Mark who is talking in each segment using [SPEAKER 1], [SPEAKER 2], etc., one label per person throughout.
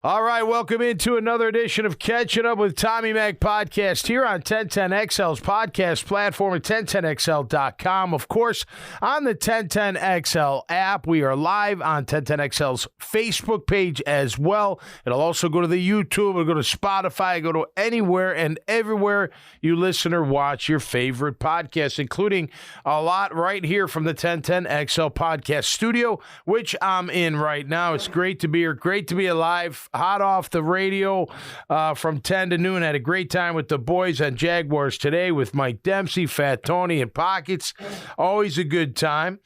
[SPEAKER 1] All right, welcome into another edition of Catching Up with Tommy Mac podcast here on 1010XL's podcast platform at 1010XL.com. Of course, on the 1010XL app, we are live on 1010XL's Facebook page as well. It'll also go to the YouTube, it'll go to Spotify, go to anywhere and everywhere you listen or watch your favorite podcasts, including a lot right here from the 1010XL podcast studio, which I'm in right now. It's great to be here, great to be alive. Hot off the radio from 10 to noon. Had a great time with the boys on Jaguars today with Mike Dempsey, Fat Tony, and Pockets. Always a good time.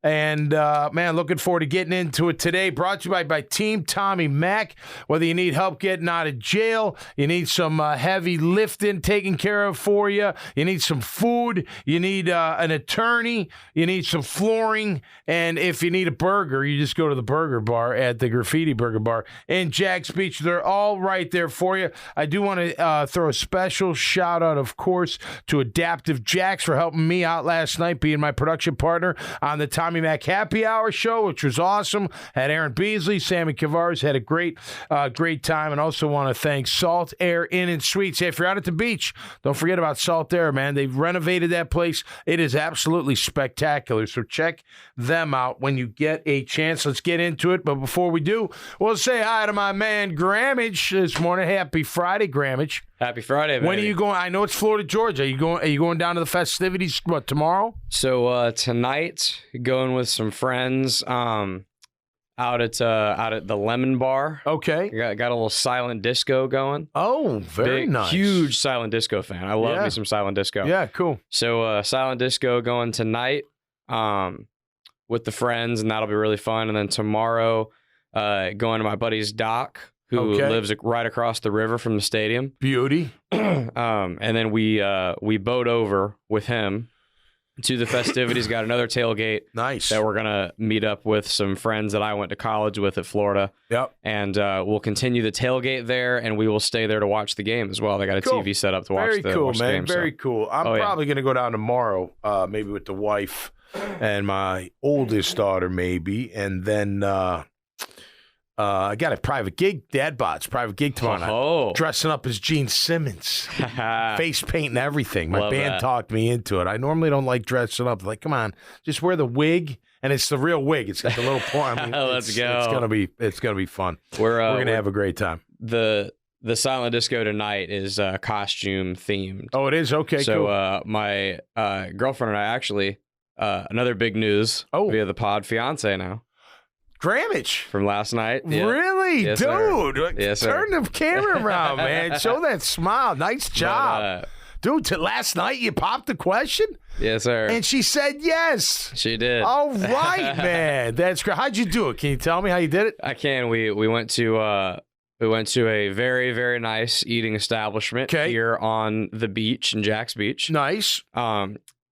[SPEAKER 1] And, man, looking forward to getting into it today. Brought to you by Team Tommy Mac. Whether you need help getting out of jail, you need some heavy lifting taken care of for you, you need some food, you need an attorney, you need some flooring, and if you need a burger, you just go to the burger bar at the Graffiti Burger Bar in Jags Beach. They're all right there for you. I do want to throw a special shout-out, of course, to Adaptive Jacks for helping me out last night, being my production partner on the Tommy Mac Happy Hour show, which was awesome. Had Aaron Beasley, Sammy Kavars, had a great time. And also want to thank Salt Air Inn and Suites. Hey, if you're out at the beach, don't forget about Salt Air, man. They've renovated that place. It is absolutely spectacular. So check them out when you get a chance. Let's get into it. But before we do, we'll say hi to my man Grammage this morning. Happy Friday, Grammage.
[SPEAKER 2] Happy Friday, baby.
[SPEAKER 1] When are you going? I know it's Florida, Georgia. Are you going down to the festivities, what, tomorrow?
[SPEAKER 2] So tonight, going with some friends out at the Lemon Bar.
[SPEAKER 1] Okay.
[SPEAKER 2] Got a little silent disco going.
[SPEAKER 1] Oh, very nice.
[SPEAKER 2] Huge silent disco fan. I love me some silent disco.
[SPEAKER 1] Yeah, cool.
[SPEAKER 2] So silent disco going tonight with the friends, and that'll be really fun. And then tomorrow, going to my buddy's Doc, who lives right across the river from the stadium.
[SPEAKER 1] Beauty.
[SPEAKER 2] And then we boat over with him to the festivities. Got another tailgate.
[SPEAKER 1] Nice.
[SPEAKER 2] That we're going to meet up with some friends that I went to college with at Florida.
[SPEAKER 1] Yep.
[SPEAKER 2] And we'll continue the tailgate there, and we will stay there to watch the game as well. They got a TV set up to watch the game.
[SPEAKER 1] Very cool, man. Very cool. I'm probably going to go down tomorrow, maybe with the wife and my oldest daughter, maybe. And then... I got a private gig, private gig tomorrow night. Dressing up as Gene Simmons. Face paint and everything. My band talked me into it. I normally don't like dressing up. Like, come on, just wear the wig. And it's the real wig. It's got the little point. I mean,
[SPEAKER 2] Let's go.
[SPEAKER 1] It's gonna be fun.
[SPEAKER 2] We're
[SPEAKER 1] gonna have a great time.
[SPEAKER 2] The silent disco tonight is costume themed.
[SPEAKER 1] Oh, it is? Okay,
[SPEAKER 2] so,
[SPEAKER 1] cool.
[SPEAKER 2] My girlfriend and I actually, another big news via the pod, fiance now.
[SPEAKER 1] Grammage.
[SPEAKER 2] From last night. Yeah.
[SPEAKER 1] Really?
[SPEAKER 2] Yes,
[SPEAKER 1] dude.
[SPEAKER 2] Sir. Yes,
[SPEAKER 1] Turn the camera around, man. Show that smile. Nice job. Dude, last night you popped the question?
[SPEAKER 2] Yes, sir.
[SPEAKER 1] And she said yes.
[SPEAKER 2] She did.
[SPEAKER 1] All right, man. That's great. How'd you do it? Can you tell me how you did it?
[SPEAKER 2] I can. We went to a very, very nice eating establishment here on the beach in Jax Beach.
[SPEAKER 1] Nice.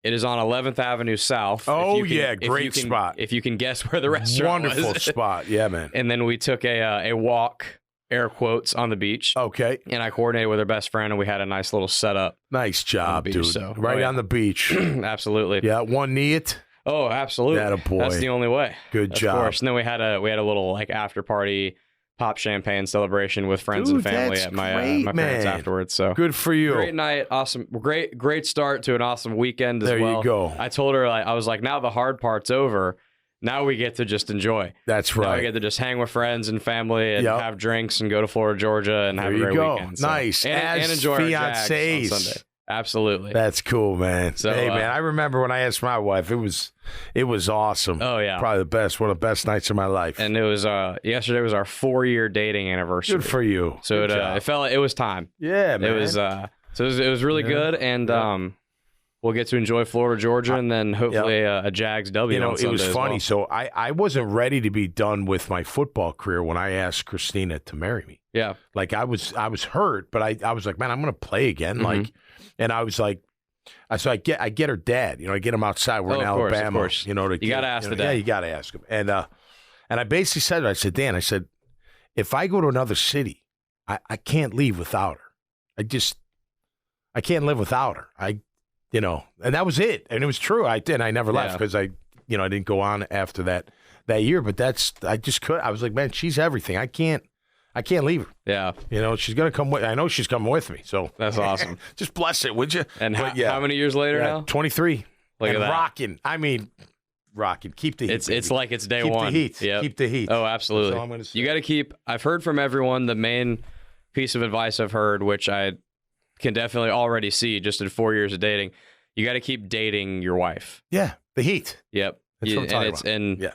[SPEAKER 2] It is on 11th Avenue South.
[SPEAKER 1] Oh, great spot.
[SPEAKER 2] If you can guess where the restaurant was.
[SPEAKER 1] Wonderful spot. Yeah, man.
[SPEAKER 2] And then we took a walk, air quotes, on the beach.
[SPEAKER 1] Okay.
[SPEAKER 2] And I coordinated with her best friend, and we had a nice little setup.
[SPEAKER 1] Nice job,
[SPEAKER 2] beach,
[SPEAKER 1] dude.
[SPEAKER 2] So,
[SPEAKER 1] right on the beach.
[SPEAKER 2] Absolutely.
[SPEAKER 1] Yeah, one knee it.
[SPEAKER 2] Oh, absolutely.
[SPEAKER 1] Attaboy.
[SPEAKER 2] That's the only way.
[SPEAKER 1] Good job.
[SPEAKER 2] Of course. And then we had a little like after party pop champagne celebration with friends and family at my parents afterwards. So
[SPEAKER 1] good for you.
[SPEAKER 2] Great night. Awesome. Great start to an awesome weekend as well.
[SPEAKER 1] There you go.
[SPEAKER 2] I told her, I was like, now the hard part's over. Now we get to just enjoy.
[SPEAKER 1] That's right.
[SPEAKER 2] Now we get to just hang with friends and family and have drinks and go to Florida, Georgia, and have a great weekend. So,
[SPEAKER 1] nice.
[SPEAKER 2] And enjoy our Jags on Sunday. Absolutely.
[SPEAKER 1] That's cool, man. So, hey, man, I remember when I asked my wife, it was awesome.
[SPEAKER 2] Oh, yeah.
[SPEAKER 1] Probably the best, one of the best nights of my life.
[SPEAKER 2] And it was, yesterday was our 4-year dating anniversary.
[SPEAKER 1] Good for you.
[SPEAKER 2] So it was time.
[SPEAKER 1] Yeah, man.
[SPEAKER 2] It was, it was really good. And, we'll get to enjoy Florida, Georgia, and then hopefully a Jags W. On Sunday.
[SPEAKER 1] It was funny.
[SPEAKER 2] Well.
[SPEAKER 1] So I wasn't ready to be done with my football career when I asked Christina to marry me.
[SPEAKER 2] Yeah.
[SPEAKER 1] Like I was hurt, but I was like, man, I'm going to play again.
[SPEAKER 2] Mm-hmm.
[SPEAKER 1] Like, and I was like, so I get her dad. I get him outside. We're in Alabama.
[SPEAKER 2] Of course.
[SPEAKER 1] You
[SPEAKER 2] got to ask the dad.
[SPEAKER 1] Yeah, you got to ask him. And I basically said, I said, Dan, if I go to another city, I can't leave without her. I can't live without her. And that was it. And it was true. I never left because I didn't go on after that year. But I just could. I was like, man, she's everything. I can't I can't leave her.
[SPEAKER 2] Yeah.
[SPEAKER 1] You know, she's going to come with. I know she's coming with me. So
[SPEAKER 2] that's awesome.
[SPEAKER 1] Just bless it, would you?
[SPEAKER 2] And how many years later now?
[SPEAKER 1] 23.
[SPEAKER 2] Look at that.
[SPEAKER 1] Rocking. I mean, rocking. Keep the heat.
[SPEAKER 2] It's like it's day
[SPEAKER 1] keep
[SPEAKER 2] one.
[SPEAKER 1] Keep the heat.
[SPEAKER 2] Yep.
[SPEAKER 1] Keep the heat.
[SPEAKER 2] Oh, absolutely.
[SPEAKER 1] That's all I'm going to say.
[SPEAKER 2] You got to keep. I've heard from everyone the main piece of advice I've heard, which I can definitely already see just in 4 years of dating. You got to keep dating your wife.
[SPEAKER 1] Yeah, the heat.
[SPEAKER 2] Yep.
[SPEAKER 1] That's what I'm talking about.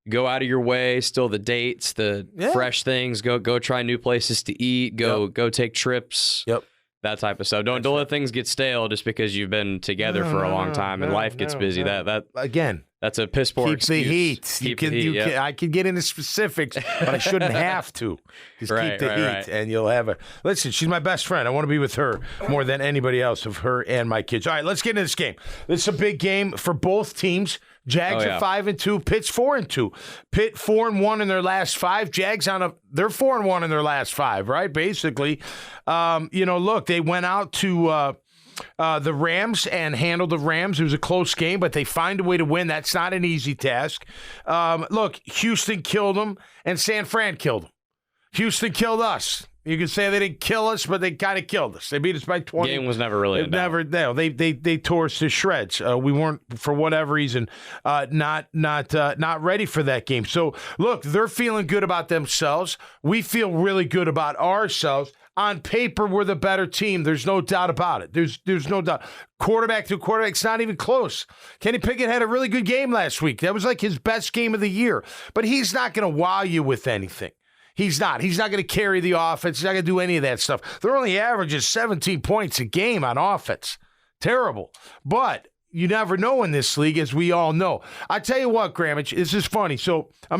[SPEAKER 2] Go out of your way, still the dates, the fresh things. Go try new places to eat. Go take trips.
[SPEAKER 1] Yep.
[SPEAKER 2] That type of stuff. Don't let things get stale just because you've been together for a long time and life gets busy. That
[SPEAKER 1] again.
[SPEAKER 2] That's a piss poor excuse.
[SPEAKER 1] Keep the heat. I can get into specifics, but I shouldn't have to. Just keep the heat, and you'll have a. Listen, she's my best friend. I want to be with her more than anybody else of her and my kids. All right, let's get into this game. This is a big game for both teams. Jags are 5-2. Pitt's 4-2. Pitt 4-1 in their last 5. Jags they're 4-1 in their last 5. Right, basically. Look, they went out to. The Rams and handled the Rams. It was a close game, but they find a way to win. That's not an easy task. Look, Houston killed them, and San Fran killed them. Houston killed us. You can say they didn't kill us, but they kind of killed us. They beat us by 20.
[SPEAKER 2] The game was never really
[SPEAKER 1] They tore us to shreds. We weren't, for whatever reason, not ready for that game. So, look, they're feeling good about themselves. We feel really good about ourselves. On paper, we're the better team. There's no doubt about it. There's no doubt. Quarterback to quarterback, it's not even close. Kenny Pickett had a really good game last week. That was like his best game of the year. But he's not going to wow you with anything. He's not. He's not going to carry the offense. He's not going to do any of that stuff. They're only averaging 17 points a game on offense. Terrible. But you never know in this league, as we all know. I tell you what, Grammage, this is funny. So I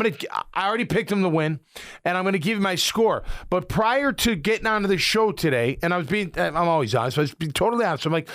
[SPEAKER 1] already picked him to win, and I'm going to give you my score. But prior to getting onto the show today, and I'm always honest, so I was being totally honest. I'm like,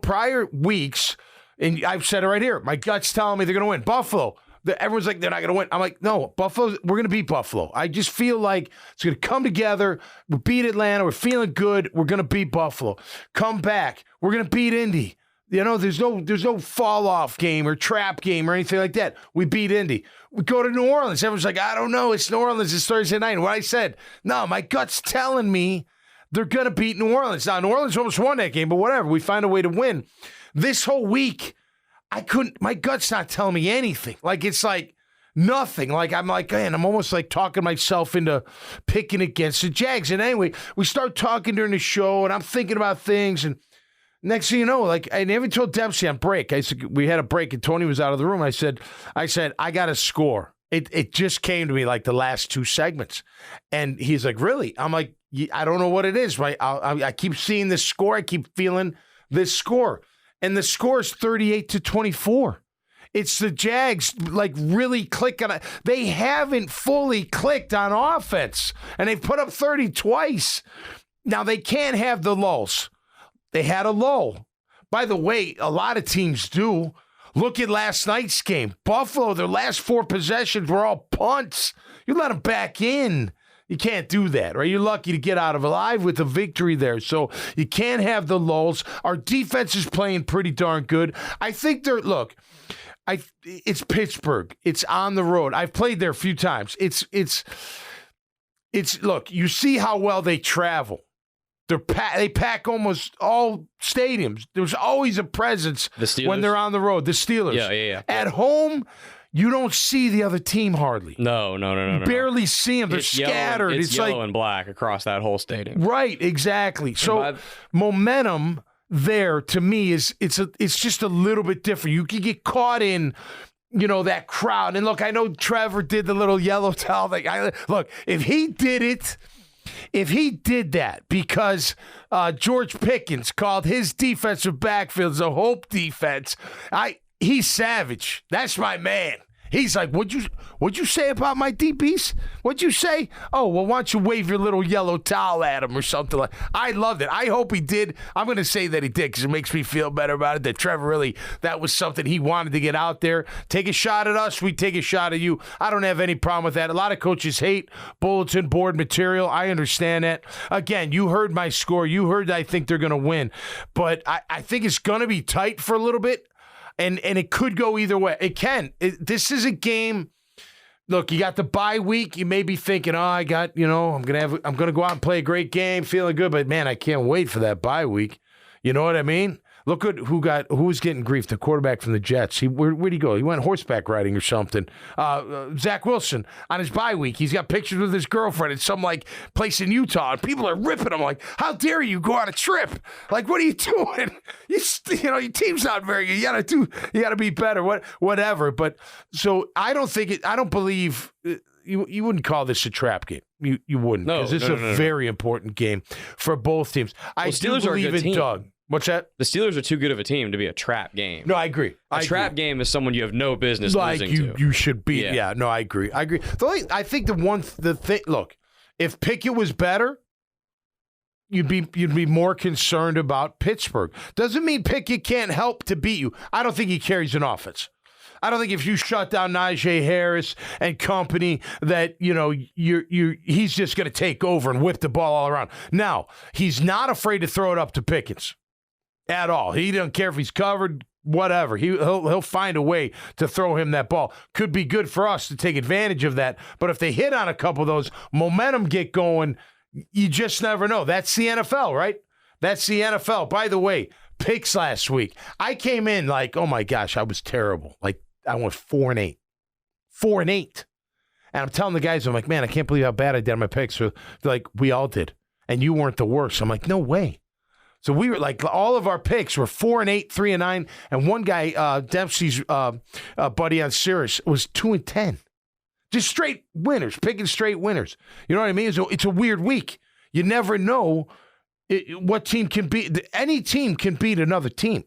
[SPEAKER 1] prior weeks, and I've said it right here, my gut's telling me they're going to win. Buffalo. Everyone's like, they're not going to win. I'm like, no, Buffalo, we're going to beat Buffalo. I just feel like it's going to come together. We beat Atlanta. We're feeling good. We're going to beat Buffalo. Come back. We're going to beat Indy. There's no fall off game or trap game or anything like that. We beat Indy. We go to New Orleans. Everyone's like, I don't know. It's New Orleans. It's Thursday night. And what I said, no, my gut's telling me they're going to beat New Orleans. Now, New Orleans almost won that game, but whatever. We find a way to win. This whole week, my gut's not telling me anything. Like, it's like nothing. Like, I'm like, man, I'm almost like talking myself into picking against the Jags. And anyway, we start talking during the show, and I'm thinking about things, and next thing you know, like, I never told Dempsey on break. I said, we had a break and Tony was out of the room. I said, I got a score. It just came to me like the last 2 segments. And he's like, really? I'm like, I don't know what it is. I keep seeing this score. I keep feeling this score. And the score is 38-24. It's the Jags, like, really click on it. They haven't fully clicked on offense. And they've put up 30 twice. Now, they can't have the lulls. They had a lull. By the way, a lot of teams do. Look at last night's game. Buffalo, their last 4 possessions were all punts. You let them back in. You can't do that, right? You're lucky to get out of alive with a victory there. So you can't have the lulls. Our defense is playing pretty darn good. I think it's Pittsburgh. It's on the road. I've played there a few times. It's look, you see how well they travel. They pack almost all stadiums. There's always a presence when they're on the road. The Steelers.
[SPEAKER 2] Yeah.
[SPEAKER 1] At home, you don't see the other team hardly.
[SPEAKER 2] No.
[SPEAKER 1] You barely see them. They're scattered.
[SPEAKER 2] It's yellow and black across that whole stadium.
[SPEAKER 1] Right, exactly. So momentum there, to me, it's just a little bit different. You can get caught in, that crowd. And look, I know Trevor did the little yellow towel thing. Look, if he did that because George Pickens called his defensive backfield a hope defense, he's savage. That's my man. He's like, what'd you say about my DBs? What'd you say? Oh, well, why don't you wave your little yellow towel at him or something like that? I loved it. I hope he did. I'm going to say that he did because it makes me feel better about it, that Trevor really, that was something he wanted to get out there. Take a shot at us. We take a shot at you. I don't have any problem with that. A lot of coaches hate bulletin board material. I understand that. Again, you heard my score. You heard I think they're going to win. But I think it's going to be tight for a little bit. And it could go either way. It can. This is a game. Look, you got the bye week. You may be thinking, I'm gonna go out and play a great game, feeling good. But man, I can't wait for that bye week. You know what I mean? Look at who's getting grief. The quarterback from the Jets. Where'd he go? He went horseback riding or something. Zach Wilson on his bye week. He's got pictures with his girlfriend at some place in Utah, and people are ripping him like, "How dare you go on a trip? Like, what are you doing? Your team's not very good. You gotta be better. Whatever." But so I don't believe. You wouldn't call this a trap game. You wouldn't, because this is a very important game for both teams. I do believe in Doug. What's that?
[SPEAKER 2] The Steelers are too good of a team to be a trap game.
[SPEAKER 1] No, I agree.
[SPEAKER 2] A trap game is someone you have no business losing to.
[SPEAKER 1] You should beat. Yeah, no, I agree. I think look, if Pickett was better, you'd be more concerned about Pittsburgh. Doesn't mean Pickett can't help to beat you. I don't think he carries an offense. I don't think if you shut down Najee Harris and company that, he's just going to take over and whip the ball all around. Now, he's not afraid to throw it up to Pickens at all. He doesn't care if he's covered, whatever. He'll find a way to throw him that ball. Could be good for us to take advantage of that. But if they hit on a couple of those, momentum get going, you just never know. That's the NFL, right? That's the NFL. By the way, picks last week. I came in like, oh my gosh, I was terrible. Like, I went 4-8. 4-8. And I'm telling the guys, I'm like, man, I can't believe how bad I did on my picks. So they're like, we all did. And you weren't the worst. I'm like, no way. So we were like, all of our picks were 4-8, 3-9. And one guy, Dempsey's buddy on Sirius, was 2-10. Just straight winners, picking straight winners. You know what I mean? So it's a weird week. You never know what team can beat. Any team can beat another team.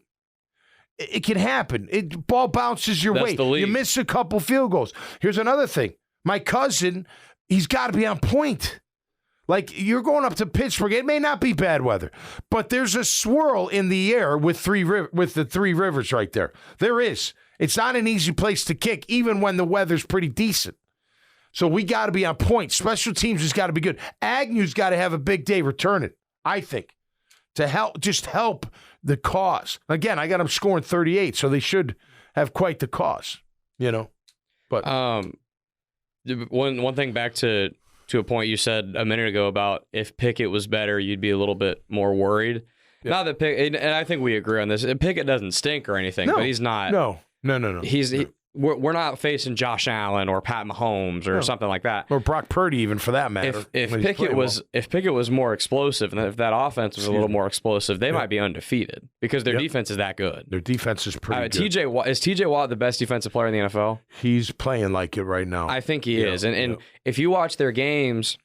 [SPEAKER 1] It can happen. Ball bounces your way. You miss a couple field goals. Here's another thing. My cousin, he's got to be on point. Like, you're going up to Pittsburgh. It may not be bad weather, but there's a swirl in the air with the three rivers right there. There is. It's not an easy place to kick, even when the weather's pretty decent. So we got to be on point. Special teams has got to be good. Agnew's got to have a big day returning, I think, to help the cause. Again, I got them scoring 38, so they should have quite the cause, But
[SPEAKER 2] one thing back to a point you said a minute ago about if Pickett was better, you'd be a little bit more worried. Yeah. Not that Pickett, and I think we agree on this. Pickett doesn't stink or anything, but he's not.
[SPEAKER 1] No.
[SPEAKER 2] We're not facing Josh Allen or Pat Mahomes or something like that,
[SPEAKER 1] or Brock Purdy, even for that matter.
[SPEAKER 2] If Pickett was more explosive, and if that offense was a little more explosive, they might be undefeated because their defense is that good.
[SPEAKER 1] Their defense is pretty good.
[SPEAKER 2] Is TJ Watt the best defensive player in the NFL?
[SPEAKER 1] He's playing like it right now.
[SPEAKER 2] I think he is, and if you watch their games,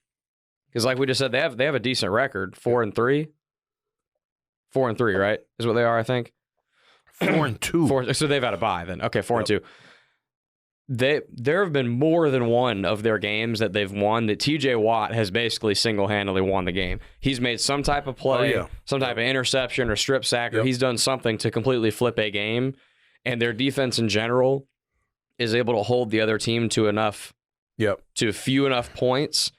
[SPEAKER 2] because like we just said, they have a decent record, 4-3. 4-3, right? Is what they are, I think.
[SPEAKER 1] 4-2.
[SPEAKER 2] So they've had a bye then. Okay, 4-2. There have been more than one of their games that they've won that TJ Watt has basically single-handedly won the game. He's made some type of play, some type of interception or strip sack, or he's done something to completely flip a game, and their defense in general is able to hold the other team to few enough points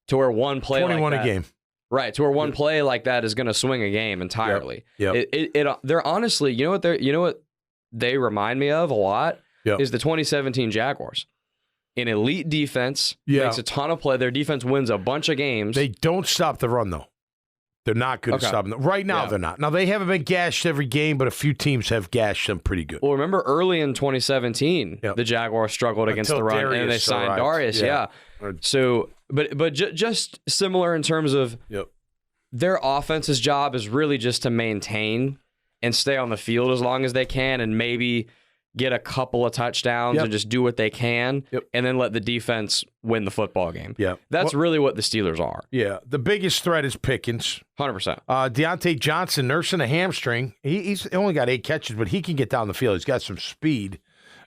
[SPEAKER 2] to where one play
[SPEAKER 1] 21
[SPEAKER 2] like that,
[SPEAKER 1] a game.
[SPEAKER 2] Right, to where one play like that is going to swing a game entirely. They're honestly, you know what they remind me of a lot is the 2017 Jaguars. An elite defense makes a ton of play. Their defense wins a bunch of games.
[SPEAKER 1] They don't stop the run though. They're not good at stopping them. Right now, they're not. Now, they haven't been gashed every game, but a few teams have gashed them pretty good.
[SPEAKER 2] Well, remember early in 2017, the Jaguars struggled against the run, and they signed Darius. So, but just similar in terms of their offense's job is really just to maintain and stay on the field as long as they can and maybe get a couple of touchdowns and just do what they can and then let the defense win the football game. That's really what the Steelers are.
[SPEAKER 1] The biggest threat is Pickens.
[SPEAKER 2] 100%.
[SPEAKER 1] Deontay Johnson nursing a hamstring. He's only got 8 catches, but he can get down the field. He's got some speed.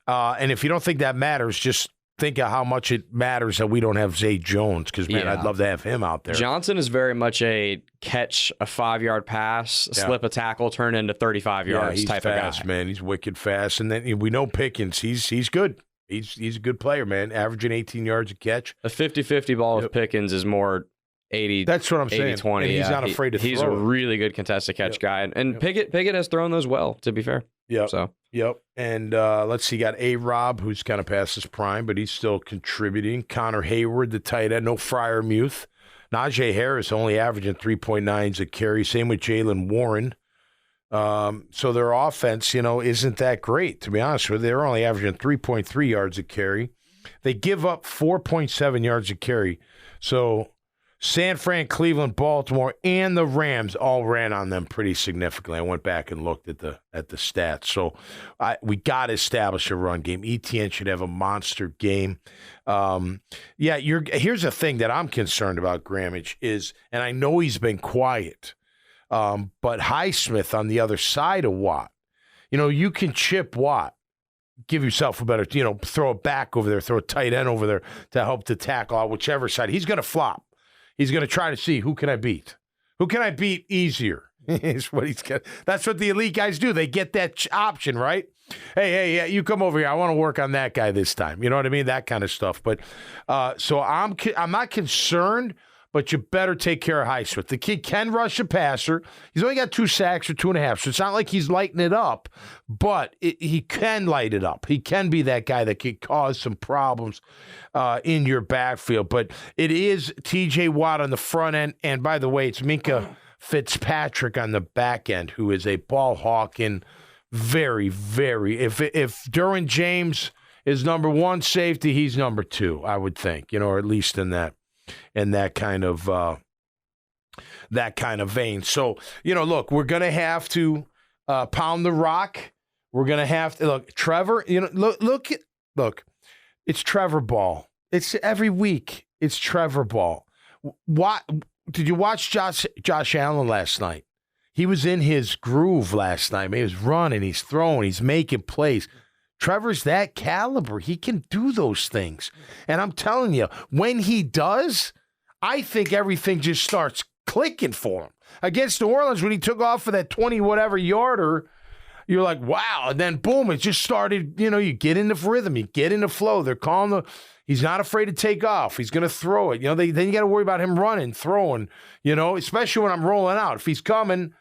[SPEAKER 1] And if you don't think that matters, just think of how much it matters that we don't have Zay Jones because, man, I'd love to have him out there.
[SPEAKER 2] Johnson is very much a catch a 5-yard pass, slip a tackle, turn into 35 yards type
[SPEAKER 1] fast,
[SPEAKER 2] of guy.
[SPEAKER 1] Man. He's wicked fast. And then we know Pickens. He's good. He's a good player, man, averaging 18 yards a catch.
[SPEAKER 2] A 50-50 ball with Pickens is more 80.
[SPEAKER 1] That's what I'm saying.
[SPEAKER 2] 80-20.
[SPEAKER 1] And he's not afraid to throw.
[SPEAKER 2] He's a really good contested catch guy. And Pickett has thrown those well, to be fair.
[SPEAKER 1] Yep.
[SPEAKER 2] So.
[SPEAKER 1] Yep. And let's see, you got A-Rob, who's kind of past his prime, but he's still contributing. Connor Hayward, the tight end, no Freiermuth. Najee Harris only averaging 3.9s a carry. Same with Jalen Warren. So their offense, isn't that great, to be honest with you. They're only averaging 3.3 yards a carry. They give up 4.7 yards a carry. So San Fran, Cleveland, Baltimore, and the Rams all ran on them pretty significantly. I went back and looked at the stats. So we got to establish a run game. ETN should have a monster game. Here's the thing that I'm concerned about, Grammage, is, and I know he's been quiet, but Highsmith on the other side of Watt, you can chip Watt, give yourself a better, throw a back over there, throw a tight end over there to help to tackle out whichever side. He's going to flop. He's going to try to see, who can I beat? Who can I beat easier? Is what he's got. That's what the elite guys do. They get that option, right? Hey, you come over here. I want to work on that guy this time. You know what I mean? That kind of stuff. But so I'm not concerned, but you better take care of Highsmith. The kid can rush a passer. He's only got 2 sacks or 2.5, so it's not like he's lighting it up, but he can light it up. He can be that guy that could cause some problems in your backfield. But it is T.J. Watt on the front end, and by the way, it's Minka Fitzpatrick on the back end, who is a ball hawking, very, very. If Derwin James is number 1 safety, he's number 2, I would think, or at least in that kind of vein. So, look, we're gonna have to pound the rock. We're gonna have to look, Trevor. Look. It's Trevor Ball. It's every week. It's Trevor Ball. What did you watch Josh Allen last night? He was in his groove last night. He was running. He's throwing. He's making plays. Trevor's that caliber. He can do those things. And I'm telling you, when he does, I think everything just starts clicking for him. Against New Orleans, when he took off for that 20-whatever yarder, you're like, wow. And then, boom, it just started, you get into rhythm. You get into flow. They're calling he's not afraid to take off. He's going to throw it. Then you got to worry about him running, throwing, especially when I'm rolling out. If he's coming,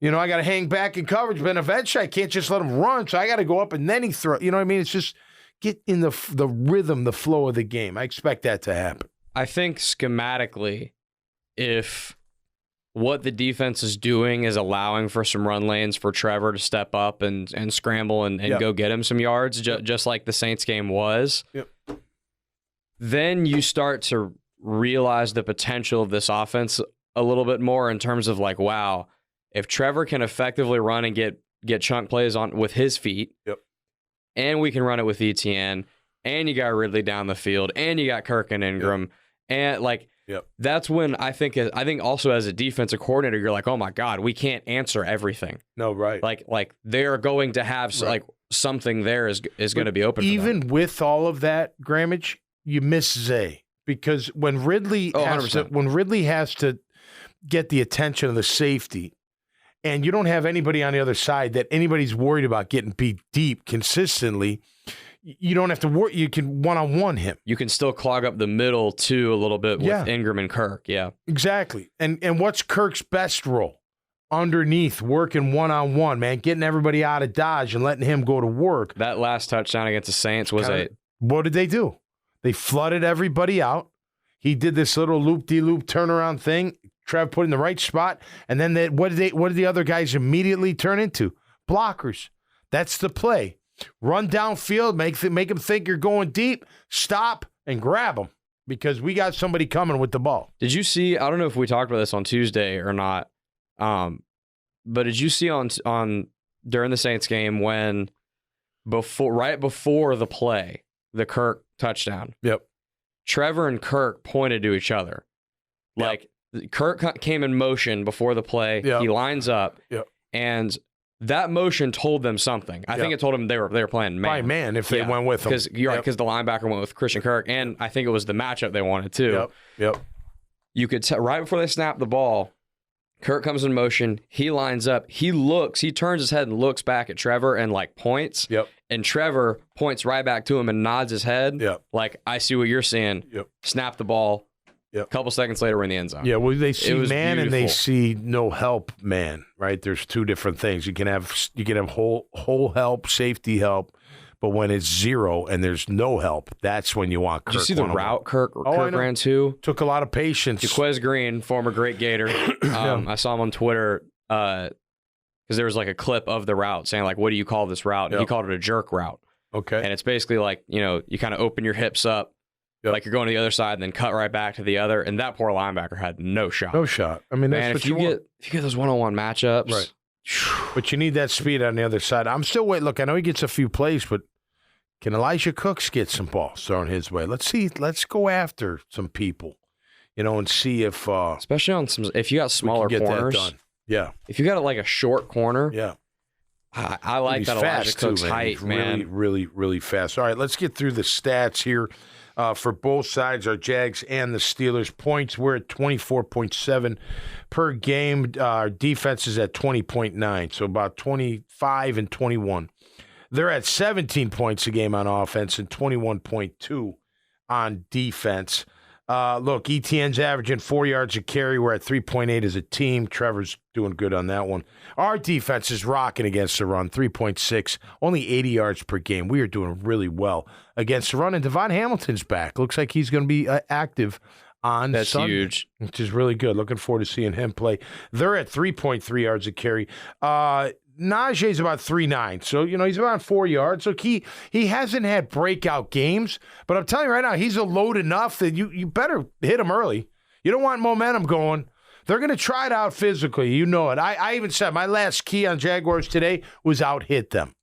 [SPEAKER 1] I got to hang back in coverage, but eventually I can't just let him run, so I got to go up and then he throw. You know what I mean? It's just get in the rhythm, the flow of the game. I expect that to happen.
[SPEAKER 2] I think schematically, if what the defense is doing is allowing for some run lanes for Trevor to step up and scramble and go get him some yards, just like the Saints game was, then you start to realize the potential of this offense a little bit more in terms of like, wow, if Trevor can effectively run and get chunk plays on with his feet, and we can run it with ETN, and you got Ridley down the field, and you got Kirk and Ingram, and that's when I think also as a defensive coordinator, you're like, oh my God, we can't answer everything.
[SPEAKER 1] No, right.
[SPEAKER 2] Like they're going to have something there is going to be open.
[SPEAKER 1] Even with all of that, Grammage, you miss Zay, because when Ridley has to get the attention of the safety, and you don't have anybody on the other side that anybody's worried about getting beat deep consistently, you don't have to worry. You can one-on-one him.
[SPEAKER 2] You can still clog up the middle, too, a little bit with Ingram and Kirk. Yeah,
[SPEAKER 1] exactly. And what's Kirk's best role? Underneath, working one-on-one, man, getting everybody out of dodge and letting him go to work.
[SPEAKER 2] That last touchdown against the Saints was
[SPEAKER 1] What did they do? They flooded everybody out. He did this little loop-de-loop turnaround thing. Trev put in the right spot, and then what did the other guys immediately turn into? Blockers. That's the play. Run downfield, make them think you're going deep, stop, and grab them, because we got somebody coming with the ball.
[SPEAKER 2] Did you see, I don't know if we talked about this on Tuesday or not, but did you see on during the Saints game when right before the play, the Kirk touchdown, Trevor and Kirk pointed to each other. Like, Kirk came in motion before the play. He lines up, and that motion told them something. I think it told them they were playing man.
[SPEAKER 1] By man, if they went with him.
[SPEAKER 2] Because the linebacker went with Christian Kirk, and I think it was the matchup they wanted too. You could tell right before they snapped the ball, Kirk comes in motion. He lines up. He turns his head and looks back at Trevor and points. And Trevor points right back to him and nods his head. Like, I see what you're seeing. Snap the ball. A couple seconds later, we're in the end zone.
[SPEAKER 1] Yeah, well, they see man
[SPEAKER 2] beautiful.
[SPEAKER 1] and they see no help man, right? There's two different things. You can have whole help, safety help, but when it's zero and there's no help, that's when you want Kirk.
[SPEAKER 2] Did you see the route Kirk ran to?
[SPEAKER 1] Took a lot of patience.
[SPEAKER 2] Jaquez Green, former great Gator. I saw him on Twitter because there was like a clip of the route saying like, what do you call this route? And he called it a jerk route.
[SPEAKER 1] Okay.
[SPEAKER 2] And it's basically like, you kind of open your hips up. Yep. Like you're going to the other side and then cut right back to the other. And that poor linebacker had no shot.
[SPEAKER 1] No shot. I mean, that's what you want.
[SPEAKER 2] If you get those one-on-one matchups.
[SPEAKER 1] Right. But you need that speed on the other side. I'm still waiting. Look, I know he gets a few plays, but can Elijah Cooks get some balls thrown his way? Let's see. Let's go after some people, and see if.
[SPEAKER 2] Especially on if you got smaller corners. That done.
[SPEAKER 1] Yeah.
[SPEAKER 2] If you got like a short corner.
[SPEAKER 1] Yeah.
[SPEAKER 2] I like that Elijah Cooks' height, man.
[SPEAKER 1] Really, really, really fast. All right, let's get through the stats here. For both sides, our Jags and the Steelers. Points, we're at 24.7 per game. Our defense is at 20.9, so about 25 and 21. They're at 17 points a game on offense and 21.2 on defense. Look, ETN's averaging 4 yards a carry. We're at 3.8 as a team. Trevor's doing good on that one. Our defense is rocking against the run, 3.6, only 80 yards per game. We are doing really well against the run, and Devon Hamilton's back. Looks like he's going to be active on
[SPEAKER 2] That's
[SPEAKER 1] Sunday,
[SPEAKER 2] huge.
[SPEAKER 1] which is really good. Looking forward to seeing him play. They're at 3.3 yards a carry. Najee's about 3.9, so he's about 4 yards. So he hasn't had breakout games, but I'm telling you right now, he's a load enough that you better hit him early. You don't want momentum going. They're going to try it out physically. You know it. I even said my last key on Jaguars today was out hit them.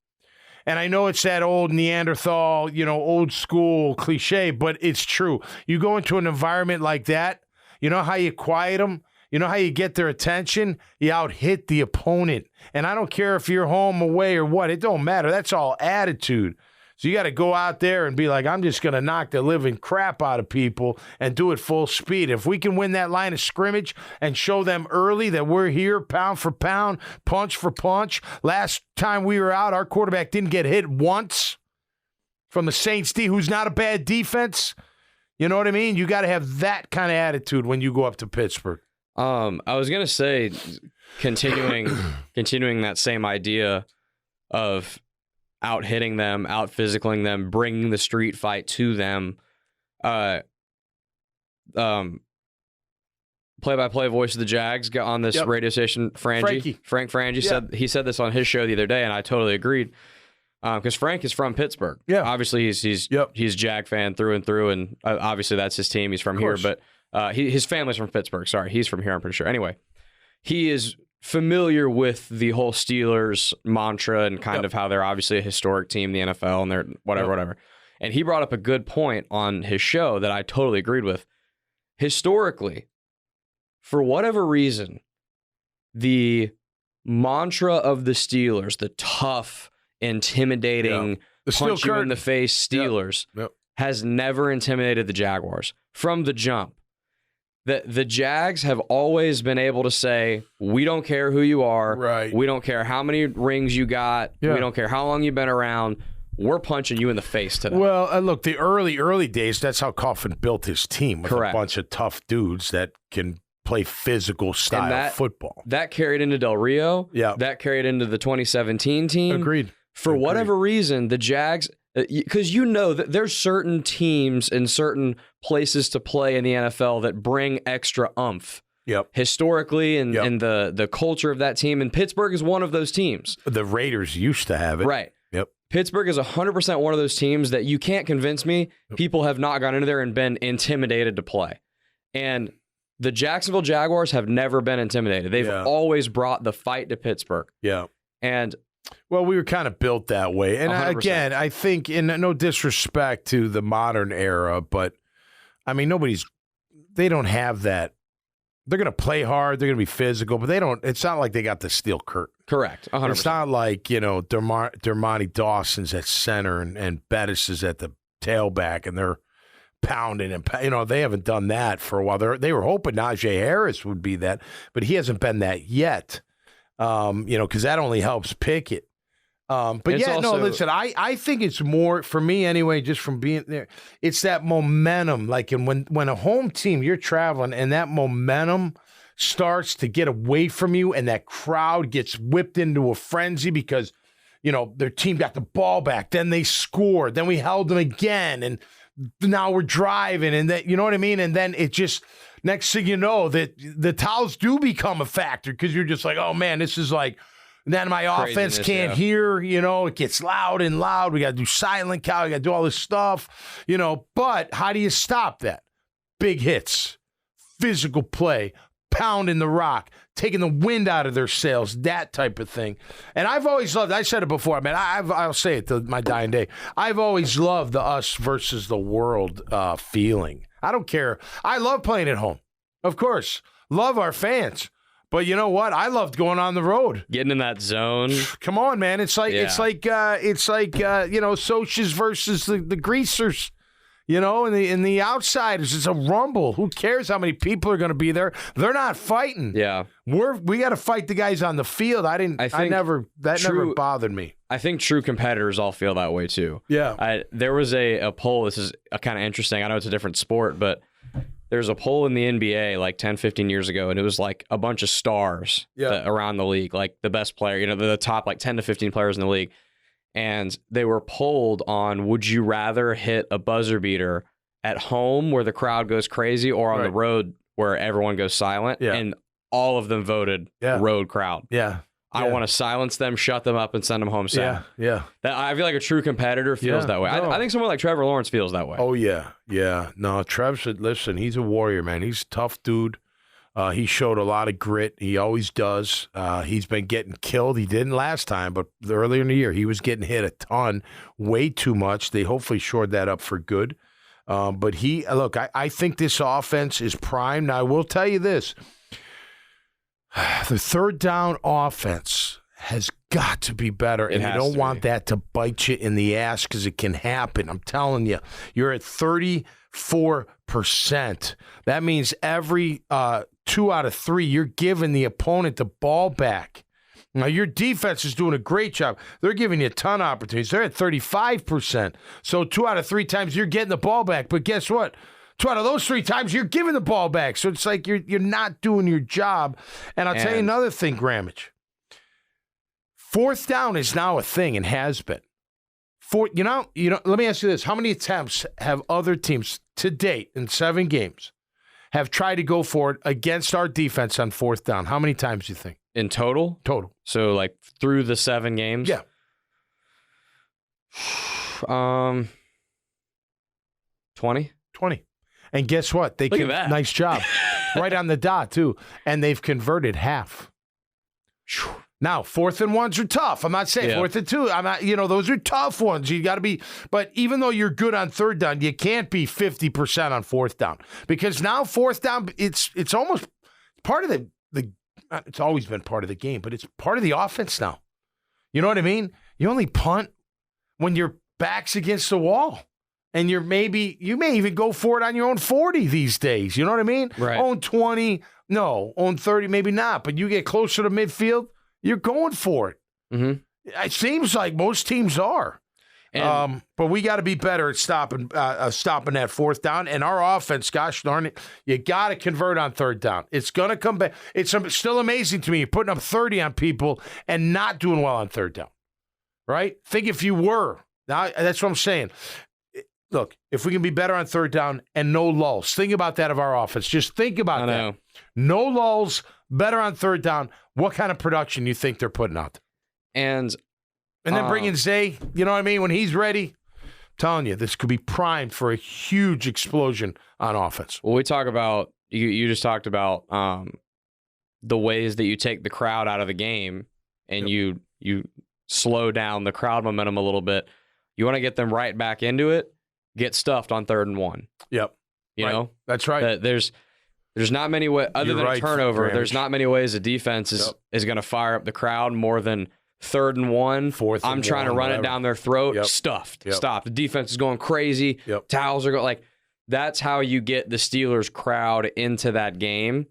[SPEAKER 1] And I know it's that old Neanderthal, old school cliche, but it's true. You go into an environment like that, you know how you quiet them? You know how you get their attention? You out-hit the opponent. And I don't care if you're home, away, or what. It don't matter. That's all attitude. So you got to go out there and be like, I'm just going to knock the living crap out of people and do it full speed. If we can win that line of scrimmage and show them early that we're here, pound for pound, punch for punch. Last time we were out, our quarterback didn't get hit once from the Saints D, who's not a bad defense. You know what I mean? You got to have that kind of attitude when you go up to Pittsburgh.
[SPEAKER 2] I was gonna say, continuing that same idea of out hitting them, out physicaling them, bringing the street fight to them. Play-by-play voice of the Jags got on this radio station. Frank Frangie said this on his show the other day, and I totally agreed. Because Frank is from Pittsburgh.
[SPEAKER 1] Yeah,
[SPEAKER 2] obviously he's Jag fan through and through, and obviously that's his team. He's from here, but. His family's from Pittsburgh. Sorry, he's from here, I'm pretty sure. Anyway, he is familiar with the whole Steelers mantra and kind of how they're obviously a historic team, the NFL, and they're whatever. And he brought up a good point on his show that I totally agreed with. Historically, for whatever reason, the mantra of the Steelers, the tough, intimidating, punch you in the face Steelers, has never intimidated the Jaguars from the jump. The Jags have always been able to say, we don't care who you are.
[SPEAKER 1] Right.
[SPEAKER 2] We don't care how many rings you got. Yeah. We don't care how long you've been around. We're punching you in the face today.
[SPEAKER 1] Well, look, the early days, that's how Coughlin built his team with a bunch of tough dudes that can play physical style football.
[SPEAKER 2] That carried into Del Rio.
[SPEAKER 1] Yeah.
[SPEAKER 2] That carried into the 2017 team.
[SPEAKER 1] Agreed.
[SPEAKER 2] For whatever reason, the Jags... Because that there's certain teams and certain places to play in the NFL that bring extra oomph.
[SPEAKER 1] Yep.
[SPEAKER 2] Historically and the culture of that team. And Pittsburgh is one of those teams.
[SPEAKER 1] The Raiders used to have it.
[SPEAKER 2] Right.
[SPEAKER 1] Yep.
[SPEAKER 2] Pittsburgh is 100% one of those teams that you can't convince me people have not gone into there and been intimidated to play. And the Jacksonville Jaguars have never been intimidated. They've always brought the fight to Pittsburgh.
[SPEAKER 1] Yeah.
[SPEAKER 2] And...
[SPEAKER 1] Well, we were kind of built that way. And
[SPEAKER 2] 100%.
[SPEAKER 1] Again, I think, in no disrespect to the modern era, but, I mean, they don't have that. They're going to play hard. They're going to be physical, but it's not like they got the steel curtain.
[SPEAKER 2] Correct, 100%.
[SPEAKER 1] It's not like, Dermontti Dawson's at center and Bettis is at the tailback and they're pounding and, they haven't done that for a while. They were hoping Najee Harris would be that, but he hasn't been that yet. Because that only helps Pickett. But
[SPEAKER 2] It's
[SPEAKER 1] listen, I think it's more, for me anyway, just from being there, it's that momentum. Like, and when a home team, you're traveling, and that momentum starts to get away from you, and that crowd gets whipped into a frenzy because, their team got the ball back, then they scored, then we held them again, and now we're driving, and that, you know what I mean? And then it just, next thing you know, that the towels do become a factor because you're just like, oh man, this is like, and then my offense can't hear, it gets loud and loud. We got to do silent count. We got to do all this stuff, But how do you stop that? Big hits, physical play, pounding the rock, taking the wind out of their sails, that type of thing. And I've always loved, I said it before, I'll say it to my dying day. I've always loved the us versus the world feeling. I don't care. I love playing at home. Of course. Love our fans. But you know what? I loved going on the road,
[SPEAKER 2] getting in that zone.
[SPEAKER 1] Come on, man! It's like Socias versus the greasers, and the outsiders. It's a rumble. Who cares how many people are going to be there? They're not fighting.
[SPEAKER 2] Yeah,
[SPEAKER 1] we got to fight the guys on the field. Never bothered me.
[SPEAKER 2] I think true competitors all feel that way too.
[SPEAKER 1] Yeah.
[SPEAKER 2] There was a poll. This is kind of interesting. I know it's a different sport, but there's a poll in the NBA like 10, 15 years ago, and it was like a bunch of stars around the league, like the best player, the top like 10 to 15 players in the league. And they were polled on, would you rather hit a buzzer beater at home where the crowd goes crazy or on the road where everyone goes silent?
[SPEAKER 1] Yeah.
[SPEAKER 2] And all of them voted road crowd.
[SPEAKER 1] Yeah.
[SPEAKER 2] I want to silence them, shut them up, and send them home sad.
[SPEAKER 1] Yeah.
[SPEAKER 2] I feel like a true competitor feels that way. No. I think someone like Trevor Lawrence feels that way.
[SPEAKER 1] Oh, yeah. Yeah. No, Trev said, listen, he's a warrior, man. He's a tough dude. He showed a lot of grit. He always does. He's been getting killed. He didn't last time, but earlier in the year, he was getting hit a ton, way too much. They hopefully shored that up for good. But I think this offense is primed. Now, I will tell you this. The third down offense has got to be better, and you don't want that to bite you in the ass because it can happen. I'm telling you, you're at 34%. That means every 2 out of 3, you're giving the opponent the ball back. Now, your defense is doing a great job. They're giving you a ton of opportunities. They're at 35%. So 2 out of 3 times you're getting the ball back. But guess what? 2 out of those 3 times, you're giving the ball back. So it's like you're not doing your job. And I'll tell you another thing, Grammage. Fourth down is now a thing and has been. Let me ask you this. How many attempts have other teams to date in 7 games have tried to go for it against our defense on fourth down? How many times do you think?
[SPEAKER 2] In total?
[SPEAKER 1] Total.
[SPEAKER 2] So, like, through the 7 games?
[SPEAKER 1] Yeah.
[SPEAKER 2] 20?
[SPEAKER 1] 20. And guess what?
[SPEAKER 2] Look at that.
[SPEAKER 1] Nice job. Right on the dot, too. And they've converted half. Now, 4th and 1s are tough. I'm not saying 4th and 2. I'm not, those are tough ones. You got to be, but even though you're good on third down, you can't be 50% on fourth down because now fourth down, it's almost part of the it's always been part of the game, but it's part of the offense now. You know what I mean? You only punt when your back's against the wall. And you may even go for it on your own 40 these days. You know what I mean?
[SPEAKER 2] Right.
[SPEAKER 1] Own 20, no. Own 30, maybe not. But you get closer to midfield, you're going for it.
[SPEAKER 2] Mm-hmm.
[SPEAKER 1] It seems like most teams are. But we got to be better at stopping that fourth down. And our offense, gosh darn it, you got to convert on third down. It's going to come back. It's still amazing to me. You're putting up 30 on people and not doing well on third down. Right? Think if you were. Now, that's what I'm saying. Look, if we can be better on third down and no lulls, think about that of our offense. Just think about that. No lulls, better on third down. What kind of production you think they're putting out? And then bring in Zay, you know what I mean? When he's ready, I'm telling you, this could be primed for a huge explosion on offense.
[SPEAKER 2] Well, we talk about, you just talked about the ways that you take the crowd out of the game and you slow down the crowd momentum a little bit. You want to get them right back into it. Get stuffed on 3rd and 1.
[SPEAKER 1] Yep.
[SPEAKER 2] You know?
[SPEAKER 1] That's right.
[SPEAKER 2] There's not many ways, other than a turnover, there's not many ways a defense is going to fire up the crowd more than 3rd and 1. I'm trying to run it down their throat. Stuffed. Stop. The defense is going crazy. Towels are going like that's how you get the Steelers crowd into that game.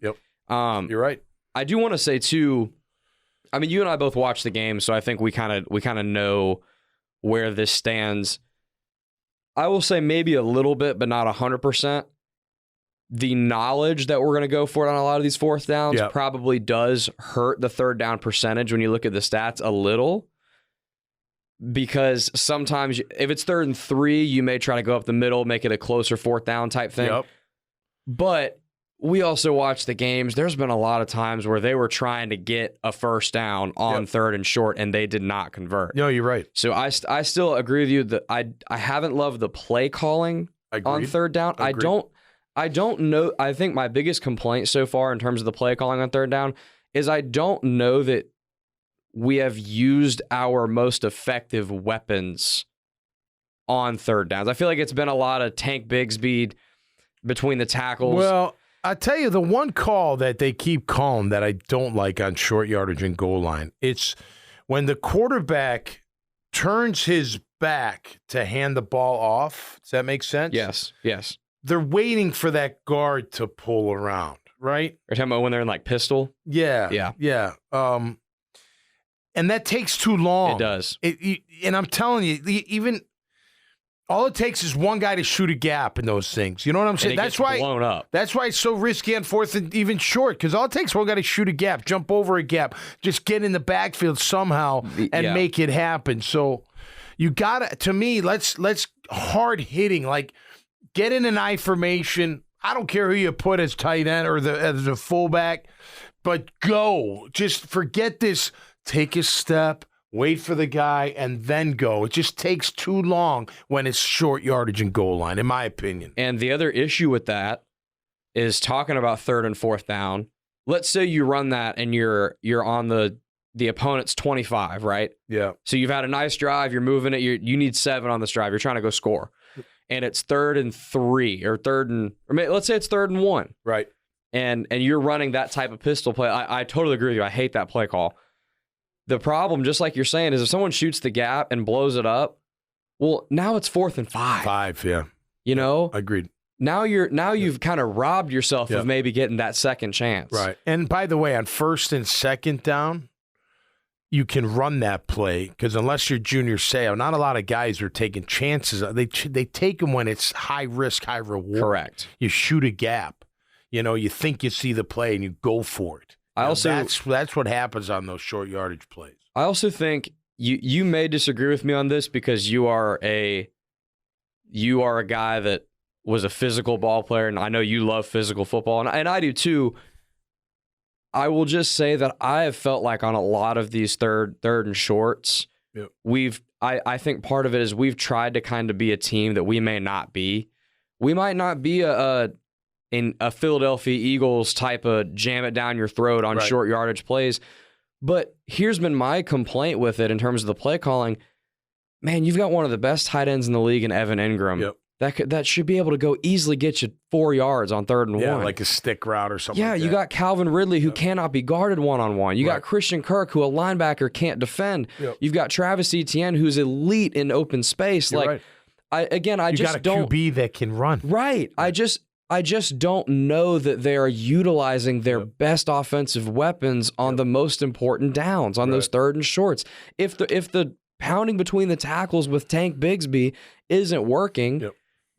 [SPEAKER 1] You're right.
[SPEAKER 2] I do want to say too, I mean, you and I both watched the game, so I think we kind of know where this stands. I will say maybe a little bit, but not 100%. The knowledge that we're going to go for it on a lot of these fourth downs probably does hurt the third down percentage when you look at the stats a little. Because sometimes if it's 3rd and 3, you may try to go up the middle, make it a closer fourth down type thing.
[SPEAKER 1] Yep.
[SPEAKER 2] But we also watch the games. There's been a lot of times where they were trying to get a first down on 3rd and short, and they did not convert.
[SPEAKER 1] No, you're right.
[SPEAKER 2] So I still agree with you that I haven't loved the play calling on 3rd down.
[SPEAKER 1] Agreed.
[SPEAKER 2] I don't know. I think my biggest complaint so far in terms of the play calling on 3rd down is I don't know that we have used our most effective weapons on 3rd downs. I feel like it's been a lot of Tank Bigsby between the tackles.
[SPEAKER 1] Well, I tell you, the one call that they keep calling that I don't like on short yardage and goal line, it's when the quarterback turns his back to hand the ball off. Does that make sense?
[SPEAKER 2] Yes.
[SPEAKER 1] They're waiting for that guard to pull around, right?
[SPEAKER 2] You're talking about when they're in like pistol?
[SPEAKER 1] Yeah. And that takes too long.
[SPEAKER 2] It does.
[SPEAKER 1] And I'm telling you, even all it takes is one guy to shoot a gap in those things. You know what I'm saying?
[SPEAKER 2] That's why blown up.
[SPEAKER 1] That's why it's so risky on 4th and even short, because all it takes is one guy to shoot a gap, jump over a gap, just get in the backfield somehow and make it happen. So you gotta, to me, let's hard hitting, like get in an I formation. I don't care who you put as tight end or as the fullback, but go. Just forget this. Take a step, wait for the guy, and then go. It just takes too long when it's short yardage and goal line, in my opinion.
[SPEAKER 2] And the other issue with that is talking about 3rd and 4th down. Let's say you run that and you're on the opponent's 25, right?
[SPEAKER 1] Yeah.
[SPEAKER 2] So you've had a nice drive, you're moving it, you need 7 on this drive, you're trying to go score. And it's 3rd and 3 or let's say it's 3rd and 1.
[SPEAKER 1] Right.
[SPEAKER 2] And you're running that type of pistol play. I totally agree with you. I hate that play call. The problem, just like you're saying, is if someone shoots the gap and blows it up, well, now it's 4th and 5.
[SPEAKER 1] 5, yeah.
[SPEAKER 2] You know?
[SPEAKER 1] Agreed.
[SPEAKER 2] Now you've kind of robbed yourself of maybe getting that second chance.
[SPEAKER 1] Right. And by the way, on 1st and 2nd down, you can run that play because unless you're Junior Seau, not a lot of guys are taking chances. They take them when it's high risk, high reward.
[SPEAKER 2] Correct.
[SPEAKER 1] You shoot a gap. You know, you think you see the play and you go for it. That's what happens on those short yardage plays.
[SPEAKER 2] I also think you may disagree with me on this because you are a guy that was a physical ball player, and I know you love physical football, and I do too. I will just say that I have felt like on a lot of these third and shorts, I think part of it is we've tried to kind of be a team that we may not be. We might not be in a Philadelphia Eagles type of jam it down your throat on short yardage plays. But here's been my complaint with it in terms of the play calling. Man, you've got one of the best tight ends in the league in Evan Ingram.
[SPEAKER 1] Yep.
[SPEAKER 2] That should be able to go easily get you 4 yards on 3rd and 1.
[SPEAKER 1] Yeah, like a stick route or something.
[SPEAKER 2] Yeah,
[SPEAKER 1] like
[SPEAKER 2] you got Calvin Ridley who cannot be guarded one-on-one. You got Christian Kirk who a linebacker can't defend.
[SPEAKER 1] Yep.
[SPEAKER 2] You've got Travis Etienne who's elite in open space.
[SPEAKER 1] You're
[SPEAKER 2] like
[SPEAKER 1] right.
[SPEAKER 2] I just don't.
[SPEAKER 1] You got a QB that can run.
[SPEAKER 2] Right. I just don't know that they are utilizing their best offensive weapons on the most important downs, on those 3rd and shorts. If the pounding between the tackles with Tank Bigsby isn't working,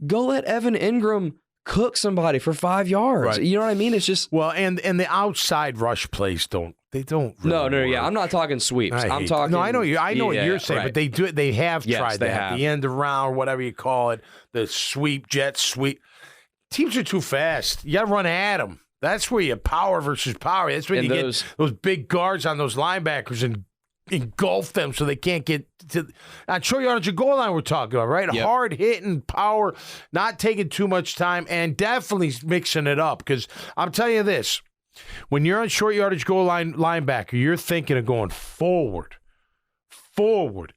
[SPEAKER 2] go let Evan Ingram cook somebody for 5 yards.
[SPEAKER 1] Right.
[SPEAKER 2] You know what I mean? It's just
[SPEAKER 1] and the outside rush plays don't really
[SPEAKER 2] no,
[SPEAKER 1] work.
[SPEAKER 2] I'm not talking sweeps. I'm talking.
[SPEAKER 1] No, I know you. I know what you're saying, but they do it. They have tried that. The end around, whatever you call it, the jet sweep. Teams are too fast. You got to run at them. That's where you power versus power. That's when you get those big guards on those linebackers and engulf them so they can't get to on short yardage and goal line we're talking about, right?
[SPEAKER 2] Yep.
[SPEAKER 1] Hard hitting, power, not taking too much time, and definitely mixing it up. Because I'm telling you this, when you're on short yardage goal line linebacker, you're thinking of going forward.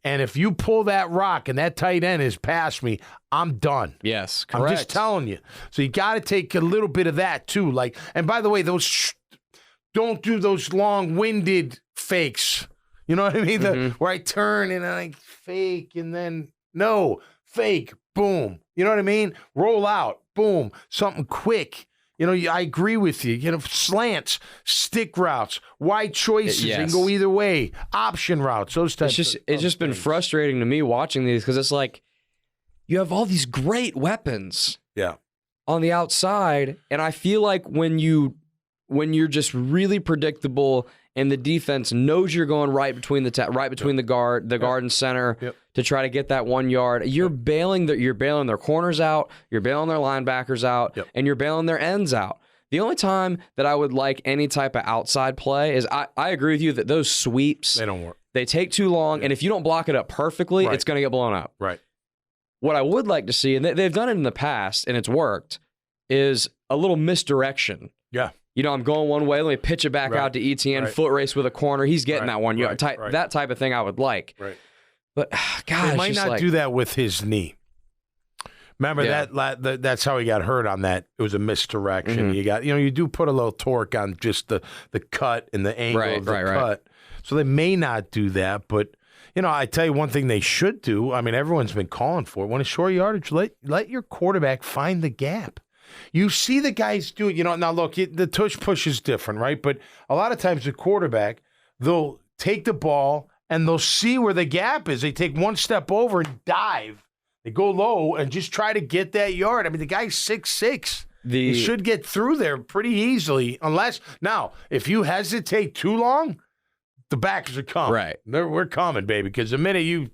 [SPEAKER 1] And if you pull that rock and that tight end is past me, I'm done.
[SPEAKER 2] Yes, correct.
[SPEAKER 1] I'm just telling you. So you got to take a little bit of that too. Like, and by the way, don't do those long-winded fakes. You know what I mean? Where I turn and I fake and then fake, boom. You know what I mean? Roll out, boom. Something quick. I agree with you. Slants, stick routes, wide choices.
[SPEAKER 2] Yes.
[SPEAKER 1] They can go either way. Option routes, those types.
[SPEAKER 2] It's just been frustrating to me watching these because it's like you have all these great weapons.
[SPEAKER 1] Yeah.
[SPEAKER 2] On the outside, and I feel like when you're just really predictable and the defense knows you're going right between the guard and center to try to get that 1 yard, you're bailing their corners out, you're bailing their linebackers out, and you're bailing their ends out. The only time that I would like any type of outside play is I agree with you that those sweeps,
[SPEAKER 1] they don't work.
[SPEAKER 2] They take too long, and if you don't block it up perfectly, it's going to get blown up.
[SPEAKER 1] Right.
[SPEAKER 2] What I would like to see, and they've done it in the past, and it's worked, is a little misdirection.
[SPEAKER 1] Yeah.
[SPEAKER 2] I'm going one way, let me pitch it back out to ETN, foot race with a corner. He's getting that 1 yard. That type of thing I would like.
[SPEAKER 1] Right.
[SPEAKER 2] But, God,
[SPEAKER 1] they might not do that with his knee. Remember that's how he got hurt on that. It was a misdirection.
[SPEAKER 2] Mm-hmm.
[SPEAKER 1] You do put a little torque on just the cut and the angle of the cut. So they may not do that, but I tell you one thing they should do. I mean, everyone's been calling for it. When it's short yardage, let your quarterback find the gap. You see the guys do it. Now look, the tush push is different, right? But a lot of times the quarterback, they'll take the ball and they'll see where the gap is. They take one step over and dive. They go low and just try to get that yard. I mean, the guy's 6'6". He should get through there pretty easily. Now, if you hesitate too long, the backers are coming.
[SPEAKER 2] Right.
[SPEAKER 1] We're coming, baby, because the minute you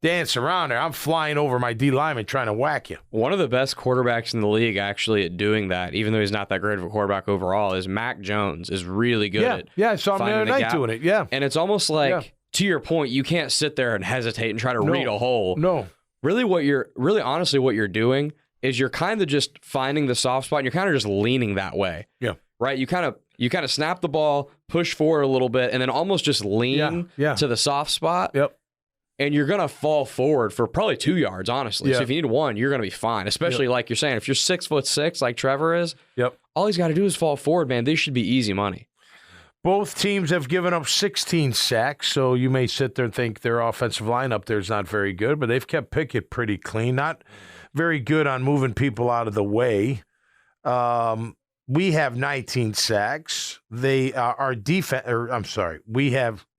[SPEAKER 1] dance around there, I'm flying over my D lineman trying to whack you.
[SPEAKER 2] One of the best quarterbacks in the league actually at doing that, even though he's not that great of a quarterback overall, is Mac Jones, is really good at
[SPEAKER 1] I saw him the other night doing it,
[SPEAKER 2] And it's almost like, to your point, you can't sit there and hesitate and try to read a hole.
[SPEAKER 1] No.
[SPEAKER 2] Honestly, what you're doing is you're kind of just finding the soft spot and you're kind of just leaning that way.
[SPEAKER 1] Yeah.
[SPEAKER 2] Right? You kind of snap the ball, push forward a little bit, and then almost just lean to the soft spot.
[SPEAKER 1] Yep.
[SPEAKER 2] And you're going to fall forward for probably 2 yards, honestly.
[SPEAKER 1] Yeah.
[SPEAKER 2] So if you need 1, you're going to be fine. Especially like you're saying, if you're 6'6", like Trevor is, all he's got to do is fall forward, man. These should be easy money.
[SPEAKER 1] Both teams have given up 16 sacks, so you may sit there and think their offensive line up there is not very good, but they've kept Pickett pretty clean. Not very good on moving people out of the way. We have 19 sacks.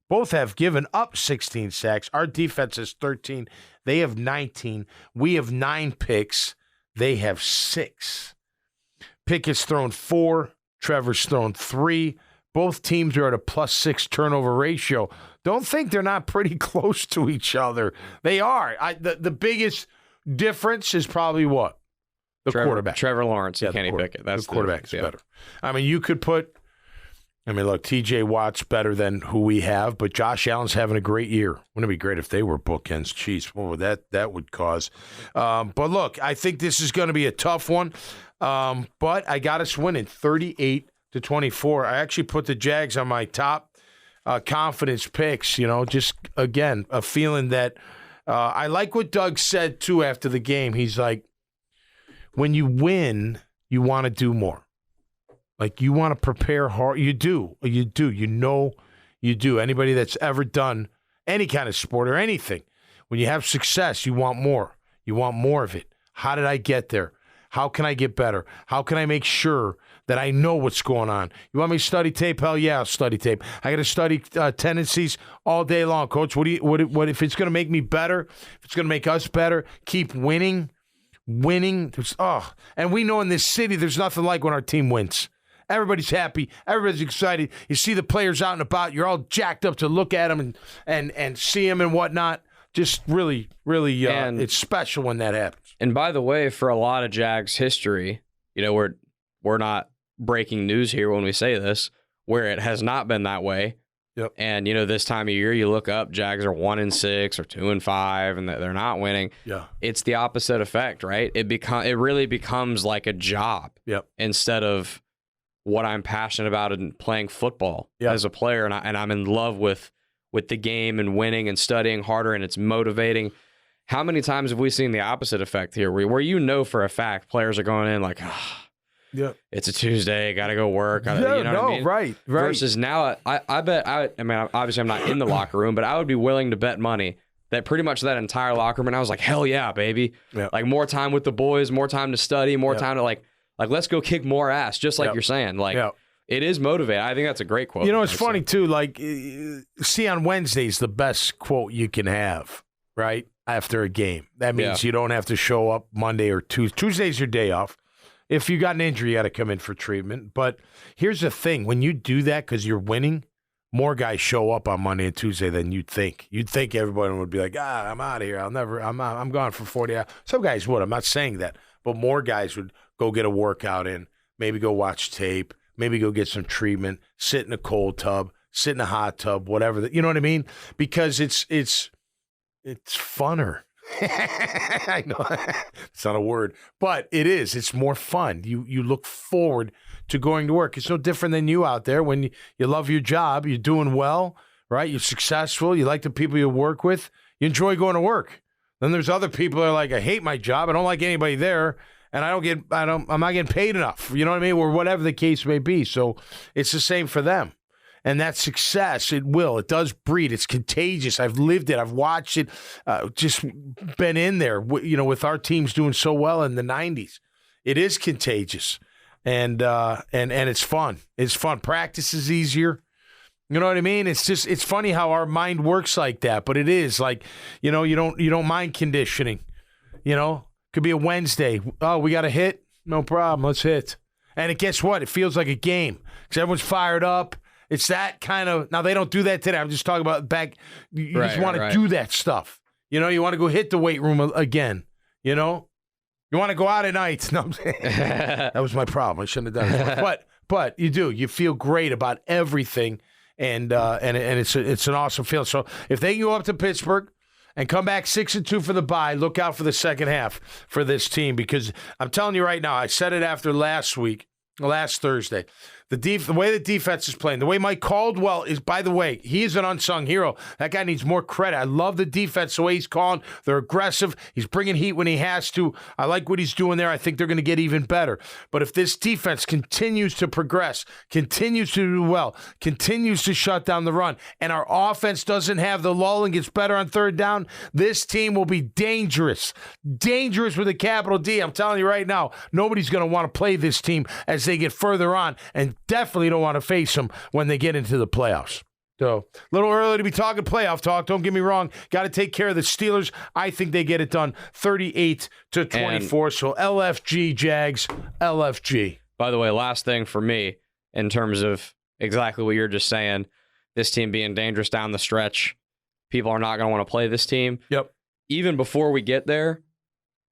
[SPEAKER 1] Both have given up 16 sacks. Our defense is 13. They have 19. We have 9 picks. They have 6. Pickett's thrown 4. Trevor's thrown 3. Both teams are at a +6 turnover ratio. Don't think they're not pretty close to each other. They are. The biggest difference is probably what? Quarterback.
[SPEAKER 2] Trevor Lawrence and Kenny Pickett. That's
[SPEAKER 1] the quarterback is better. I mean, look, TJ Watt's better than who we have, but Josh Allen's having a great year. Wouldn't it be great if they were bookends? Jeez, what would that would cause? But look, I think this is going to be a tough one. But I got us winning 38-24. I actually put the Jags on my top confidence picks. Just again a feeling that I like what Doug said too after the game. He's like, when you win, you want to do more. Like, you want to prepare hard. You do. You do. Anybody that's ever done any kind of sport or anything, when you have success, you want more. You want more of it. How did I get there? How can I get better? How can I make sure that I know what's going on? You want me to study tape? Hell yeah, I'll study tape. I got to study tendencies all day long, Coach. What if it's going to make me better? If it's going to make us better, keep winning. And we know in this city, there's nothing like when our team wins. Everybody's happy. Everybody's excited. You see the players out and about. You're all jacked up to look at them and see them and whatnot. Just really, it's special when that happens.
[SPEAKER 2] And by the way, for a lot of Jags history, we're not breaking news here when we say this, where it has not been that way.
[SPEAKER 1] Yep.
[SPEAKER 2] And this time of year, you look up, Jags are 1-6 or 2-5, and they're not winning.
[SPEAKER 1] Yeah.
[SPEAKER 2] It's the opposite effect, right? It really becomes like a job.
[SPEAKER 1] Yep.
[SPEAKER 2] Instead of what I'm passionate about and playing football as a player, and I'm in love with the game and winning and studying harder, and it's motivating. How many times have we seen the opposite effect here, where for a fact players are going in like, it's a Tuesday, got to go work. What I mean?
[SPEAKER 1] Right.
[SPEAKER 2] Versus now, I bet, obviously I'm not in the locker room, but I would be willing to bet money that pretty much that entire locker room, and I was like, hell yeah, baby.
[SPEAKER 1] Yeah.
[SPEAKER 2] Like, more time with the boys, more time to study, more time to Like, let's go kick more ass, just like you're saying. Like, it is motivating. I think that's a great quote.
[SPEAKER 1] You know, it's funny, too. Like, see, on Wednesday's the best quote you can have, right, after a game. That means you don't have to show up Monday or Tuesday. Tuesday's your day off. If you got an injury, you got to come in for treatment. But here's the thing. When you do that because you're winning, more guys show up on Monday and Tuesday than you'd think. You'd think everybody would be like, I'm out of here. I'm gone for 40 hours. Some guys would. I'm not saying that. But more guys would go get a workout in, maybe go watch tape, maybe go get some treatment, sit in a cold tub, sit in a hot tub, whatever. You know what I mean? Because it's funner. I know it's not a word, but it is. It's more fun. You look forward to going to work. It's no different than you out there when you love your job, you're doing well, right? You're successful. You like the people you work with. You enjoy going to work. Then there's other people that are like, I hate my job. I don't like anybody there, and I'm not getting paid enough. You know what I mean? Or whatever the case may be. So it's the same for them. And that success, it does breed. It's contagious. I've lived it. I've watched it, just been in there, with our teams doing so well in the 90s. It is contagious, and it's fun. It's fun. Practice is easier. You know what I mean? It's funny how our mind works like that, but it is like, you don't mind conditioning. Could be a Wednesday. Oh, we got a hit? No problem. Let's hit. And guess what? It feels like a game because everyone's fired up. It's that kind of – now, they don't do that today. I'm just talking about back – you just want to do that stuff. You want to go hit the weight room again, You want to go out at night. No, that was my problem. I shouldn't have done it. But you do. You feel great about everything, and it's an awesome feeling. So if they can go up to Pittsburgh and come back 6-2 for the bye, look out for the second half for this team because I'm telling you right now, I said it after last Thursday. The way the defense is playing, the way Mike Caldwell is, by the way, he is an unsung hero. That guy needs more credit. I love the defense, the way he's calling. They're aggressive. He's bringing heat when he has to. I like what he's doing there. I think they're going to get even better. But if this defense continues to progress, continues to do well, continues to shut down the run, and our offense doesn't have the lull and gets better on third down, this team will be dangerous. Dangerous with a capital D. I'm telling you right now, nobody's going to want to play this team as they get further on, and definitely don't want to face them when they get into the playoffs. So, a little early to be talking playoff talk. Don't get me wrong. Got to take care of the Steelers. I think they get it done 38-24. So, LFG, Jags, LFG.
[SPEAKER 2] By the way, last thing for me in terms of exactly what you're just saying, this team being dangerous down the stretch, people are not going to want to play this team.
[SPEAKER 1] Yep.
[SPEAKER 2] Even before we get there,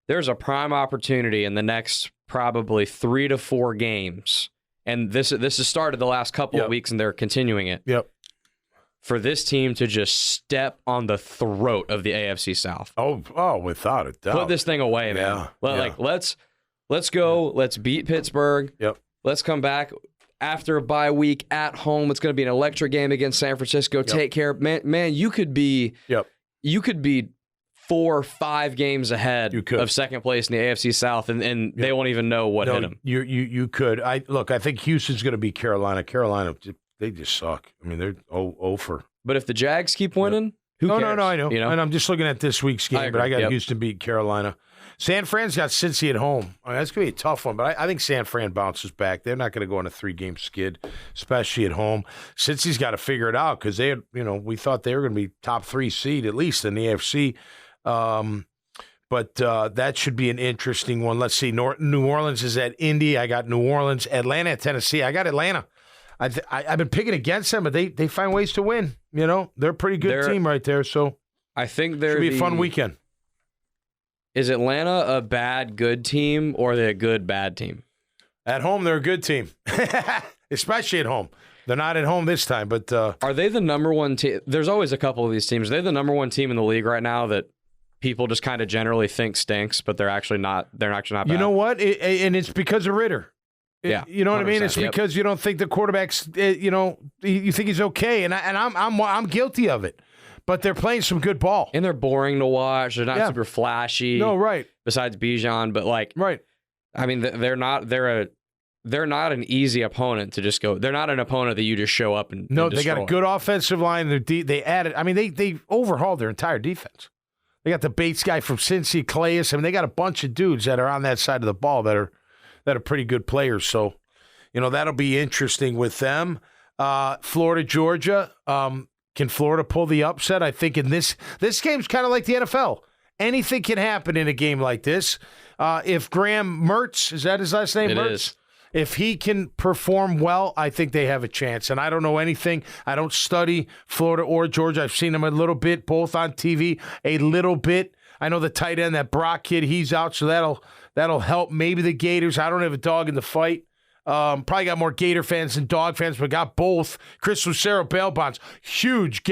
[SPEAKER 2] there's a prime opportunity in the next probably 3 to 4 games. And this has started the last couple of weeks, and they're continuing it.
[SPEAKER 1] Yep.
[SPEAKER 2] For this team to just step on the throat of the AFC South.
[SPEAKER 1] Oh, without a doubt.
[SPEAKER 2] Put this thing away, man. Let's go. Let's beat Pittsburgh.
[SPEAKER 1] Yep.
[SPEAKER 2] Let's come back after a bye week at home. It's going to be an electric game against San Francisco. Yep. Take care, man. You could be.
[SPEAKER 1] Yep.
[SPEAKER 2] You could be 4 or 5 games ahead of second place in the AFC South, and they won't even know what hit them.
[SPEAKER 1] You could. I think Houston's going to beat Carolina. Carolina, they just suck. I mean, they're 0 for.
[SPEAKER 2] But if the Jags keep winning, who cares?
[SPEAKER 1] No, I know. And I'm just looking at this week's game, but I got Houston beat Carolina. San Fran's got Cincy at home. I mean, that's going to be a tough one, but I think San Fran bounces back. They're not going to go on a 3-game skid, especially at home. Cincy's got to figure it out because we thought they were going to be top 3 seed at least in the AFC. But that should be an interesting one. Let's see. New Orleans is at Indy. I got New Orleans. Atlanta at Tennessee. I got Atlanta. I've been picking against them, but they find ways to win. They're a pretty good team right there. So
[SPEAKER 2] I think
[SPEAKER 1] should be a fun weekend.
[SPEAKER 2] Is Atlanta a bad good team or are they a good bad team?
[SPEAKER 1] At home, they're a good team, especially at home. They're not at home this time, but
[SPEAKER 2] are they the number one team? There's always a couple of these teams. Are they the number one team in the league right now that people just kind of generally think stinks, but they're actually not. They're actually not bad.
[SPEAKER 1] You know what? And it's because of Ritter.
[SPEAKER 2] Yeah,
[SPEAKER 1] you know what I mean. It's because you don't think the quarterback's. You think he's okay, and I'm guilty of it. But they're playing some good ball,
[SPEAKER 2] and they're boring to watch. They're not super flashy.
[SPEAKER 1] No, right.
[SPEAKER 2] Besides Bijan, but
[SPEAKER 1] right. I
[SPEAKER 2] mean, they're not. They're not an easy opponent to just go. They're not an opponent that you just show up and
[SPEAKER 1] no. They got a good offensive line. They added. I mean, they overhauled their entire defense. They got the Bates guy from Cincy, Calais. I mean, they got a bunch of dudes that are on that side of the ball that that are pretty good players. So, that'll be interesting with them. Florida, Georgia. Can Florida pull the upset? I think in this game's kind of like the NFL. Anything can happen in a game like this. If Graham Mertz, is that his last name?
[SPEAKER 2] It
[SPEAKER 1] Mertz?
[SPEAKER 2] is.
[SPEAKER 1] If he can perform well, I think they have a chance. And I don't know anything. I don't study Florida or Georgia. I've seen them a little bit, both on TV, a little bit. I know the tight end, that Brock kid, he's out, so that'll help maybe the Gators. I don't have a dog in the fight. Probably got more Gator fans than dog fans, but got both. Chris Lucero, bail bonds, huge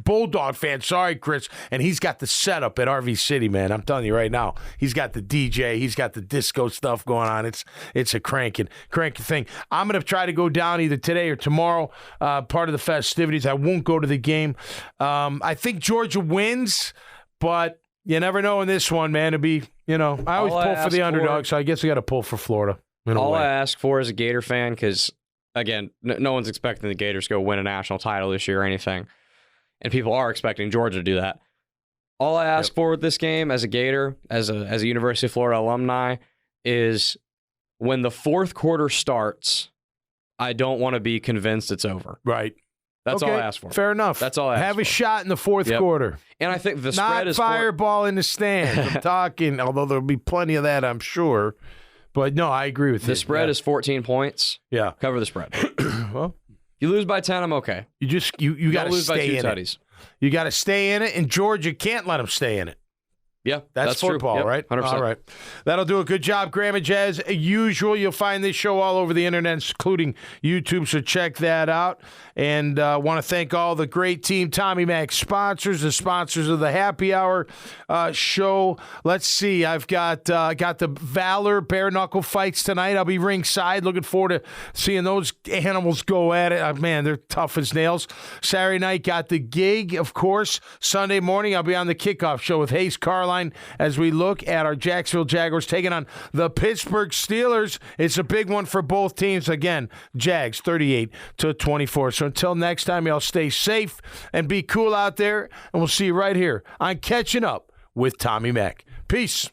[SPEAKER 1] Bulldog fan. Sorry, Chris. And he's got the setup at RV City, man. I'm telling you right now. He's got the DJ. He's got the disco stuff going on. It's a cranking thing. I'm going to try to go down either today or tomorrow, part of the festivities. I won't go to the game. I think Georgia wins, but you never know in this one, man. It'll be, I always pull for the underdog, so I guess we got to pull for Florida.
[SPEAKER 2] All I ask for as a Gator fan, because, again, no one's expecting the Gators to go win a national title this year or anything, and people are expecting Georgia to do that. All I ask for with this game as a Gator, as a University of Florida alumni, is when the fourth quarter starts, I don't want to be convinced it's over.
[SPEAKER 1] Right.
[SPEAKER 2] That's all I ask for.
[SPEAKER 1] Fair enough.
[SPEAKER 2] That's all I ask for.
[SPEAKER 1] Have a shot in the fourth quarter.
[SPEAKER 2] And I think the spread is...
[SPEAKER 1] Not fireball in the stands. I'm talking, although there'll be plenty of that, I'm sure. But no, I agree with you.
[SPEAKER 2] The spread is 14 points.
[SPEAKER 1] Yeah.
[SPEAKER 2] Cover the spread.
[SPEAKER 1] Well,
[SPEAKER 2] you lose by 10, I'm okay.
[SPEAKER 1] You got to stay in it. You got to stay in it, and Georgia can't let them stay in it.
[SPEAKER 2] Yeah,
[SPEAKER 1] that's football,
[SPEAKER 2] true.
[SPEAKER 1] right?
[SPEAKER 2] 100%.
[SPEAKER 1] All right. That'll do a good job, Graham and Jazz. As usual, you'll find this show all over the internet, including YouTube, so check that out. And want to thank all the great Team Tommy Mac sponsors, the sponsors of the Happy Hour show. Let's see. I've got the Valor bare knuckle fights tonight. I'll be ringside. Looking forward to seeing those animals go at it. Man, they're tough as nails. Saturday night, got the gig, of course. Sunday morning, I'll be on the kickoff show with Hayes Carline as we look at our Jacksonville Jaguars taking on the Pittsburgh Steelers. It's a big one for both teams. Again, Jags 38-24. So until next time, y'all stay safe and be cool out there, and we'll see you right here on Catching Up with Tommy Mac. Peace.